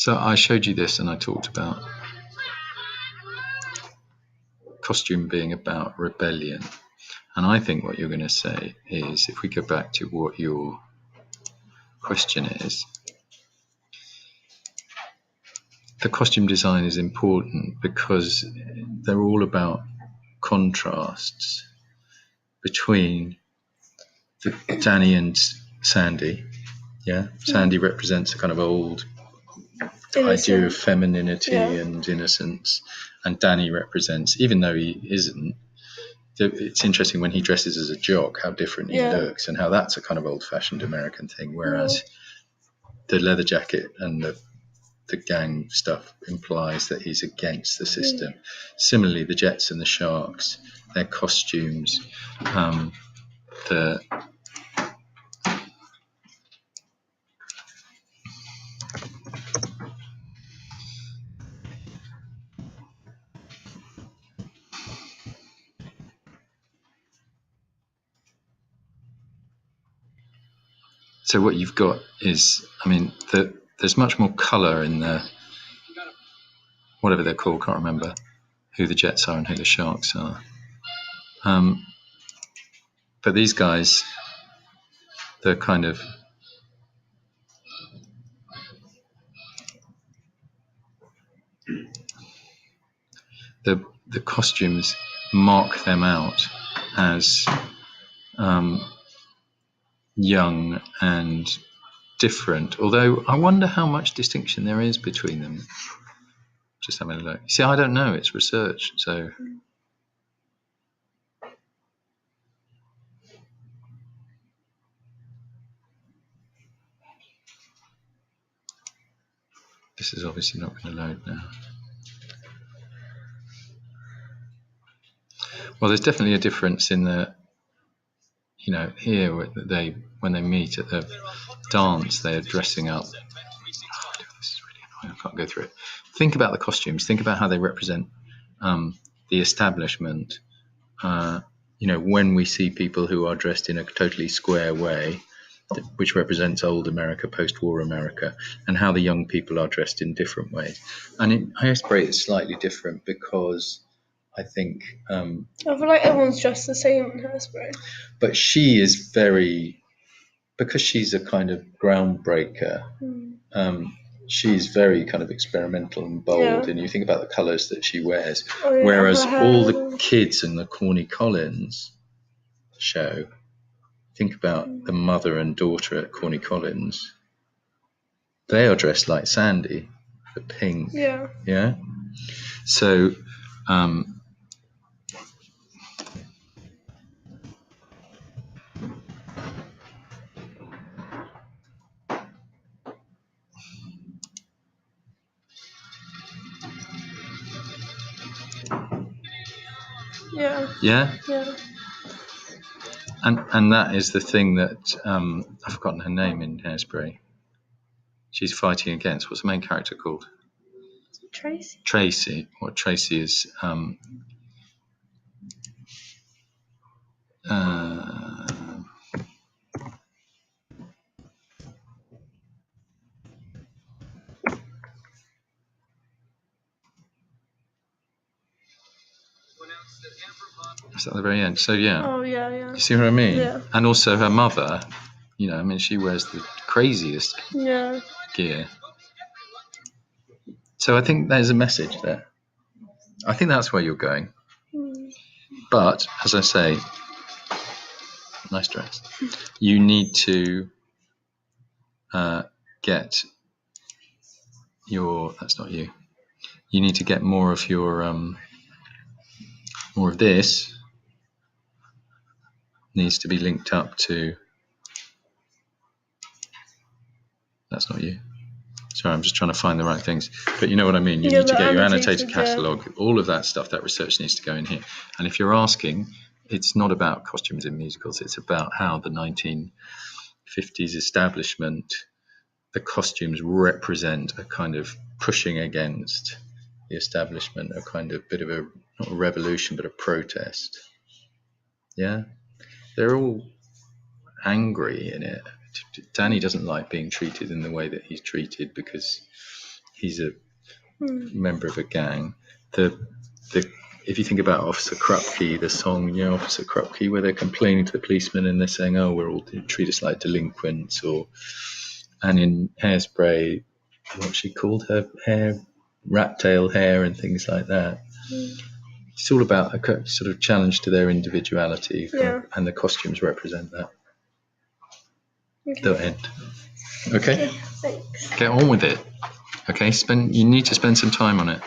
So I showed you this and I talked about costume being about rebellion. And I think what you're going to say is, if we go back to what your question is, the costume design is important because they're all about contrasts between Danny and Sandy. Yeah, Sandy represents a kind of old idea of femininity and innocence, and Danny represents, even though he isn't, it's interesting when he dresses as a jock how different he looks, and how that's a kind of old-fashioned American thing, whereas the leather jacket and the gang stuff implies that he's against the system. Similarly, the Jets and the Sharks, their costumes, so what you've got is, I mean, there's much more colour in the, whatever they're called, can't remember who the Jets are and who the Sharks are. But these guys, they're kind of, the costumes mark them out as young and different, although I wonder how much distinction there is between them. Just having a look. See, I don't know, it's research, so this is obviously not going to load now. Well, there's definitely a difference in the, you know, here when they meet at the dance, they're dressing up. Oh, this is really annoying. I can't go through it. Think about the costumes. Think about how they represent the establishment. You know, when we see people who are dressed in a totally square way, which represents old America, post-war America, and how the young people are dressed in different ways. And in Hairspray, it's slightly different because I think I feel like everyone's dressed the same in Hairspray. But she is very, because she's a kind of groundbreaker. She's very kind of experimental and bold, and you think about the colours that she wears. Whereas all the kids in the Corny Collins show, think about the mother and daughter at Corny Collins. They are dressed like Sandy, the pink. Yeah. So, yeah. And that is the thing that I've forgotten her name in Hairspray. She's fighting against, what's the main character called? Tracy. What Tracy is is that at the very end? So you see what I mean? And also her mother, you know, I mean, she wears the craziest gear. So I think there's a message there. I think that's where you're going. But as I say, nice dress. You need to get your, that's not you. You need to get more of your more of this needs to be linked up to, that's not you. Sorry, I'm just trying to find the right things. But you know what I mean. You need to get your annotated catalogue. All of that stuff, that research needs to go in here. And if you're asking, it's not about costumes in musicals. It's about how the 1950s establishment, the costumes represent a kind of pushing against the establishment, a kind of bit of a, not a revolution, but a protest. Yeah? They're all angry in it. Danny doesn't like being treated in the way that he's treated because he's a member of a gang. The if you think about Officer Krupke, the song, Officer Krupke, where they're complaining to the policeman and they're saying, "Oh, we're all treat us like delinquents," and in Hairspray, what's she called? Her hair, rat tail hair, and things like that. It's all about a sort of challenge to their individuality, and the costumes represent that. Okay. The end. Okay. Thanks. Get on with it. Okay. You need to spend some time on it.